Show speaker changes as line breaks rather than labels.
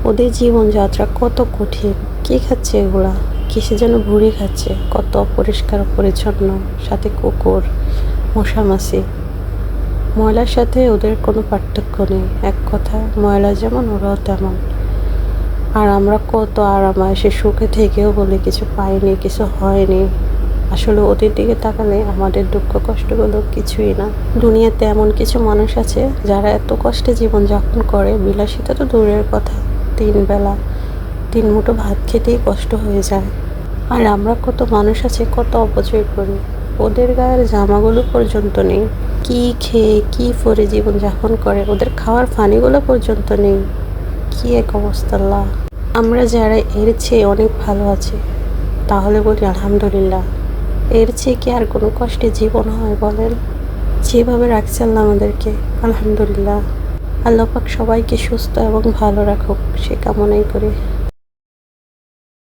ওদের জীবনযাত্রা কত কঠিন। কি খাচ্ছে এগুলা? কিসে যেন ভুঁড়ি খাচ্ছে। কত অপরিষ্কার পরিচ্ছন্ন, সাথে কুকুর, মশামাছি। ময়লার সাথে ওদের কোনো পার্থক্য নেই। এক কথা, ময়লা যেমন ওরাও তেমন। আর আমরা কত আরাম আয়েসে সুখে থেকেও বলি কিছু পাইনি, কিছু হয়নি। আসলে ওদের দিকে তাকালে আমাদের দুঃখ কষ্টগুলো কিছুই না। দুনিয়াতে এমন কিছু মানুষ আছে যারা এত কষ্টে জীবনযাপন করে, বিলাসিতা তো দূরের কথা, 3 বেলা 3 মুঠো ভাত খেতেই কষ্ট হয়ে যায়। আর আমরা কত মানুষ আছে কত অপচয় করি। ওদের গায়ের জামাগুলো পর্যন্ত নেই। কি খেয়ে কি পরে জীবনযাপন করে, ওদের খাওয়ার পানিগুলো পর্যন্ত নেই। কি এক অবস্থা আল্লাহ! আমরা যারা এর চেয়ে অনেক ভালো আছি, তাহলে বলি আলহামদুলিল্লাহ। এর চেয়ে কি আর কোনো কষ্টে জীবন হয় বলেন? যেভাবে রাখছে আল্লাহ আমাদেরকে, আলহামদুলিল্লাহ। আল্লাহ পাক সবাইকে সুস্থ এবং ভালো রাখুক, সে কামনাই করি।